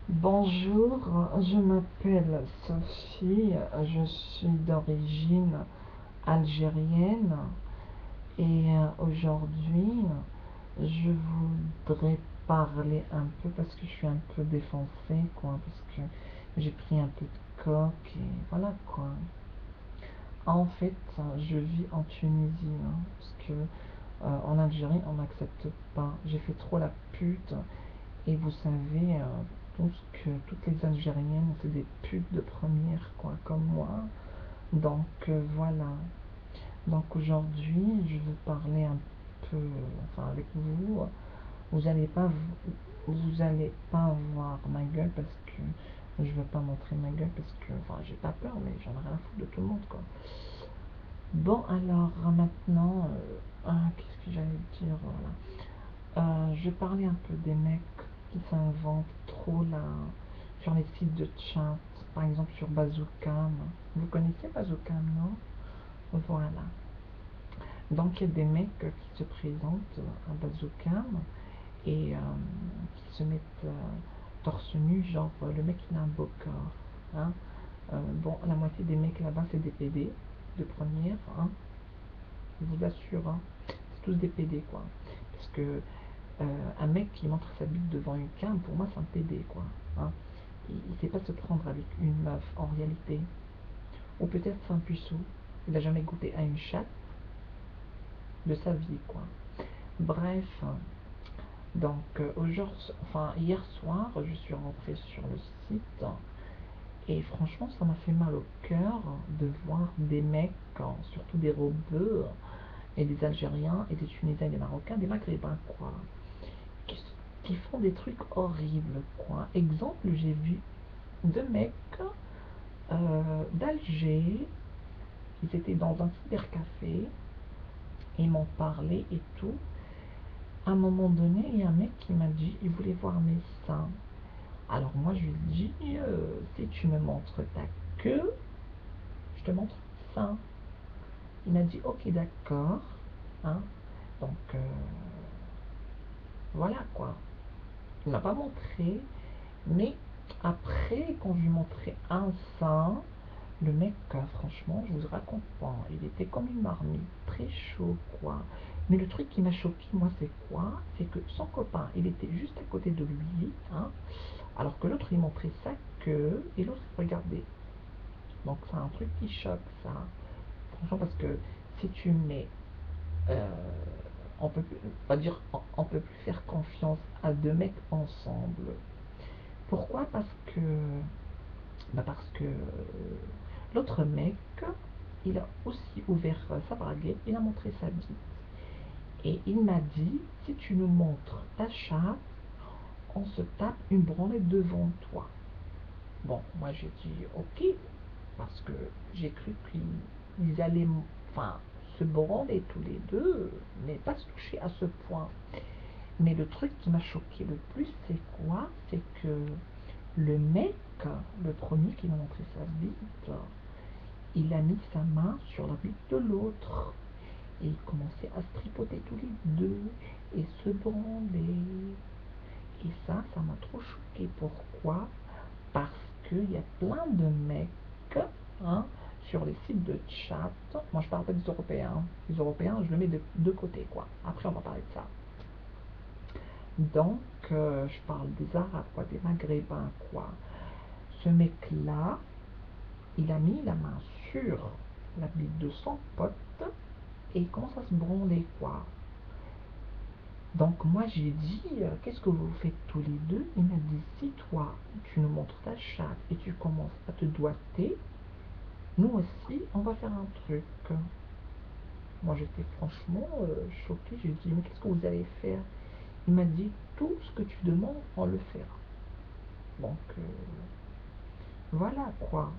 Bonjour, je m'appelle Sophie, je suis d'origine algérienne et aujourd'hui je voudrais parler un peu parce que je suis un peu défoncée quoi, parce que j'ai pris un peu de coke et voilà quoi. En fait, je vis en Tunisie parce que en Algérie on n'accepte pas. J'ai fait trop la pute. Et vous savez, toutes les Algériennes, c'est des putes de première, quoi, comme moi. Donc voilà. Donc aujourd'hui, je veux parler un peu, enfin avec vous. Vous allez pas, vous allez pas voir ma gueule parce que je veux pas montrer ma gueule parce que, enfin, j'ai pas peur, mais j'en ai rien à foutre de tout le monde, quoi. Bon alors maintenant, qu'est-ce que j'allais dire, voilà. Je vais parler un peu des mecs qui s'inventent trop là sur les sites de chat, par exemple sur Bazookan. Vous connaissez Bazookan, non? Voilà. Donc il y a des mecs qui se présentent à Bazookan et qui se mettent torse nu, genre le mec il a un beau corps. Hein. Bon, la moitié des mecs là-bas c'est des PD de première, hein. Je vous assure, hein. C'est tous des PD quoi. Parce que un mec qui montre sa bite devant une cam, pour moi c'est un PD quoi. Hein. Il sait pas se prendre avec une meuf en réalité. Ou peut-être c'est un puceau. Il a jamais goûté à une chatte de sa vie quoi. Bref, donc aujourd'hui, enfin hier soir, je suis rentrée sur le site et franchement ça m'a fait mal au cœur de voir des mecs, surtout des rebeux et des Algériens et des Tunisiens et des Marocains, des Maghrébins quoi, qui, qui font des trucs horribles quoi. Exemple, j'ai vu deux mecs d'Alger. Ils étaient dans un cybercafé, ils m'ont parlé et tout. À un moment donné, il y a un mec qui m'a dit, il voulait voir mes seins. Alors moi, je lui ai dit, si tu me montres ta queue, je te montre ça. Il m'a dit, ok, d'accord. Hein. Donc, voilà quoi. Il m'a pas montré, mais après, quand je lui montrais un sein, le mec, franchement, je vous raconte pas, il était comme une marmite, très chaud, quoi. Mais le truc qui m'a choqué, moi, c'est quoi? C'est que son copain, il était juste à côté de lui, hein, alors que l'autre, il montrait sa queue, et l'autre, il regardait. Donc, c'est un truc qui choque, ça. Franchement, parce que si tu mets, euh, on peut, pas dire, on peut plus faire confiance à deux mecs ensemble. Pourquoi? Parce que l'autre mec, il a aussi ouvert sa braguette, il a montré sa bite. Et il m'a dit, si tu nous montres ta chatte, on se tape une branlée devant toi. Bon, moi j'ai dit ok, parce que j'ai cru qu'ils allaient enfin, se branler tous les deux, mais pas se toucher à ce point. Mais le truc qui m'a choqué le plus, c'est quoi? C'est que le mec, le premier qui m'a montré sa bite, il a mis sa main sur la bite de l'autre. Et ils commençaient à se tripoter tous les deux et se branler. Et ça m'a trop choqué. Pourquoi? Parce qu'il y a plein de mecs, hein, sur les sites de chat. Moi, je parle pas des Européens. Les Européens, je le mets de côté, quoi. Après, on va parler de ça. Donc, je parle des Arabes, quoi, des Maghrébins, quoi. Ce mec-là, il a mis la main sur la bite de son pote et il commence à se branler, quoi. Donc moi j'ai dit, qu'est-ce que vous faites tous les deux? Il m'a dit, si toi tu nous montres ta chatte et tu commences à te doigter, nous aussi on va faire un truc. Moi j'étais franchement choquée, j'ai dit, mais qu'est-ce que vous allez faire? Il m'a dit, tout ce que tu demandes, on le fera. Donc voilà quoi.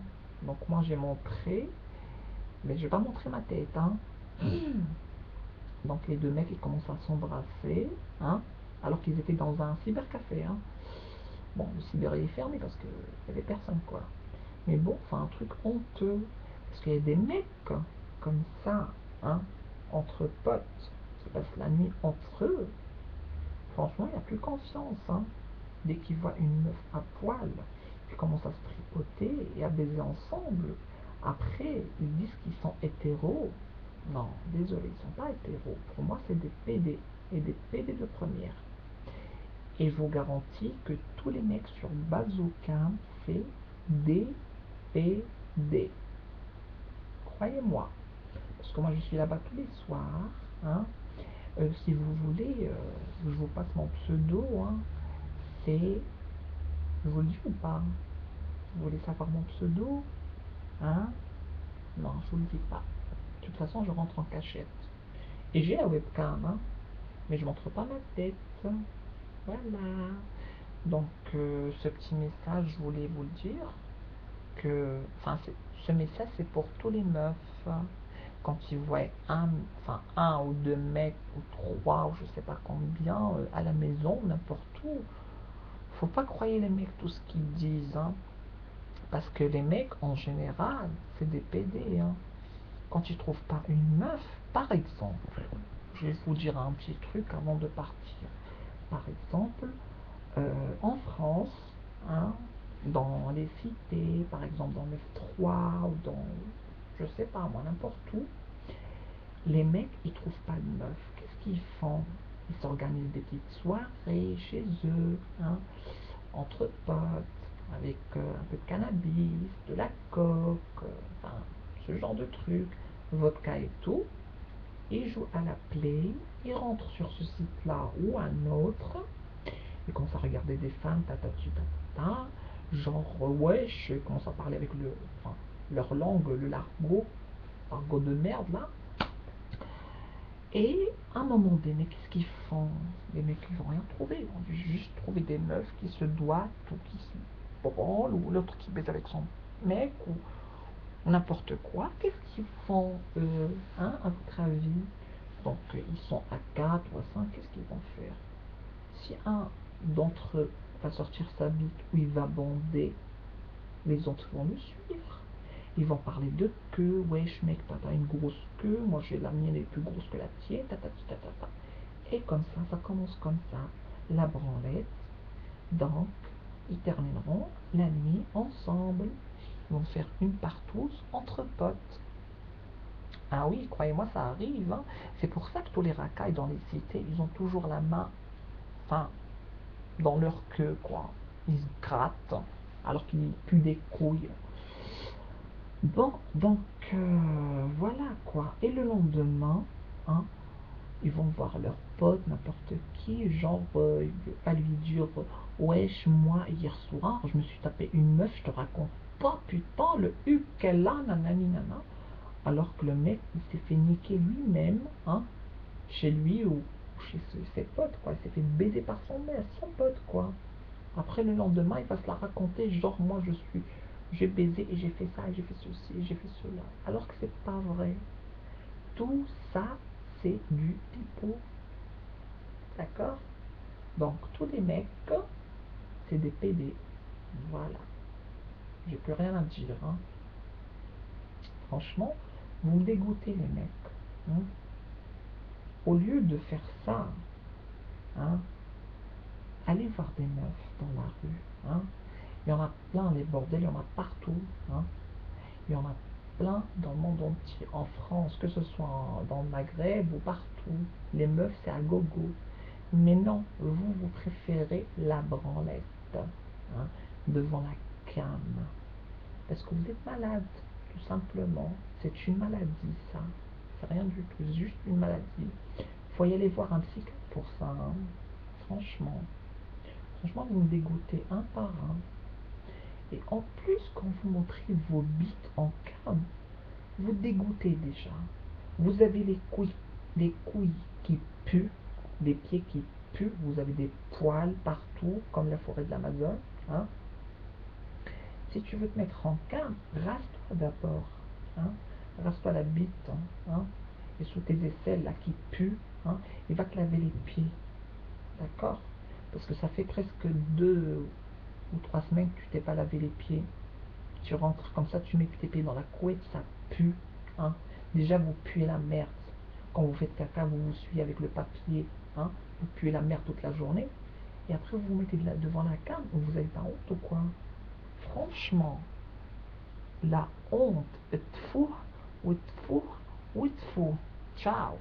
Donc moi j'ai montré, mais je vais pas montrer ma tête, hein. Donc les deux mecs ils commencent à s'embrasser, hein, alors qu'ils étaient dans un cybercafé, hein. Bon, le cyber est fermé parce qu'il n'y avait personne, quoi. Mais bon, enfin, un truc honteux. Parce qu'il y a des mecs comme ça, hein, entre potes, qui passent la nuit entre eux. Franchement, il n'y a plus confiance, hein. dès qu'ils voient une meuf à poil, ils commencent à se tripoter et à baiser ensemble. Après, ils disent qu'ils sont hétéros. Non, désolé, ils sont pas hétéros. Pour moi, c'est des PD et des PD de première. Et je vous garantis que tous les mecs sur Bazooka, c'est des PD. Croyez-moi. Parce que moi, je suis là-bas tous les soirs. Hein. Si vous voulez, je vous passe mon pseudo. Hein. C'est... Je vous le dis ou pas? Vous voulez savoir mon pseudo? Hein? Non, je vous le dis pas. De toute façon, je rentre en cachette. Et j'ai la webcam, hein, mais je montre pas ma tête. Voilà. Donc, ce petit message, je voulais vous le dire. Que, enfin, ce message, c'est pour tous les meufs. Quand ils voient un ou deux mecs, ou trois, ou je sais pas combien, à la maison, n'importe où, faut pas croire les mecs tout ce qu'ils disent. Hein. Parce que les mecs, en général, c'est des PD. Hein. Quand ils trouvent pas une meuf, par exemple, je vais vous dire un petit truc avant de partir. Par exemple, en France, hein, dans les cités, par exemple dans le 3 ou dans, je sais pas moi, n'importe où, les mecs, ils trouvent pas de meuf. Qu'est-ce qu'ils font? Ils s'organisent des petites soirées chez eux, hein, entre potes, avec un peu de cannabis, de la coke, enfin, ce genre de trucs, vodka et tout. Ils jouent à la play, ils rentrent sur ce site-là ou un autre, ils commencent à regarder des femmes, tatati tatata, genre wesh, ils commencent à parler avec leur langue, le l'argot de merde là. Et à un moment donné, qu'est-ce qu'ils font? Les mecs, ils vont rien trouver, ils vont juste trouver des meufs qui se doivent ou qui se branlent, ou l'autre qui baise avec son mec, ou n'importe quoi. Qu'est-ce qu'ils font, hein, à votre avis? Donc, ils sont à 4 ou à 5, qu'est-ce qu'ils vont faire? Si un d'entre eux va sortir sa bite ou il va bander, les autres vont le suivre. Ils vont parler de queue, wesh mec, t'as une grosse queue, moi j'ai la mienne est plus grosse que la tienne, tatati tatata. Et comme ça commence comme ça, la branlette. Donc, ils termineront la nuit ensemble. Ils vont faire une partouze entre potes. Ah oui, croyez-moi, ça arrive. Hein. C'est pour ça que tous les racailles dans les cités, ils ont toujours la main, enfin, dans leur queue, quoi. Ils se grattent, alors qu'ils puent des couilles. Bon, donc, voilà, quoi. Et le lendemain, hein, ils vont voir leur pote, n'importe qui, genre, il va lui dire, wesh, moi, hier soir, je me suis tapé une meuf, je te raconte pas, putain, le huc qu'elle a, nanani, nana. Alors que le mec, il s'est fait niquer lui-même, hein, chez lui ou chez ses potes, quoi. Il s'est fait baiser par son pote, quoi. Après, le lendemain, il va se la raconter, genre, moi, j'ai baisé et j'ai fait ça, et j'ai fait ceci, et j'ai fait cela. Alors que c'est pas vrai. Tout ça, c'est du pipeau. D'accord? Donc, tous les mecs, c'est des PD. Voilà. J'ai plus rien à dire, hein. Franchement, vous me dégoûtez, les mecs. Hein. Au lieu de faire ça, hein, allez voir des meufs dans la rue. Hein. Il y en a plein, les bordels, il y en a partout. Hein. Il y en a plein dans le monde entier, en France, que ce soit dans le Maghreb ou partout. Les meufs, c'est à gogo. Mais non, vous préférez la branlette, hein, devant la cam. Parce que vous êtes malade, tout simplement. C'est une maladie, ça. C'est rien du tout, c'est juste une maladie. Faut y aller voir un psychiatre pour ça, hein. Franchement. Franchement, vous me dégoûtez un par un. Et en plus, quand vous montrez vos bites en cam, vous dégoûtez déjà. Vous avez les couilles qui puent, des pieds qui puent, vous avez des poils partout, comme la forêt de l'Amazone. Hein. Si tu veux te mettre en cam, rase-toi d'abord. Hein. Rase-toi la bite. Hein. Et sous tes aisselles là qui puent, hein, et va te laver les pieds. D'accord? Parce que ça fait presque 2 ou 3 semaines que tu t'es pas lavé les pieds. Tu rentres comme ça, tu mets tes pieds dans la couette, ça pue. Hein. Déjà, vous puez la merde. Quand vous faites caca, vous vous suyez avec le papier. Hein. Vous puez la merde toute la journée. et après vous vous mettez devant la cam, vous avez pas honte ou quoi? Franchement, la honte, تفوح وتفوح وتفوح. Ciao.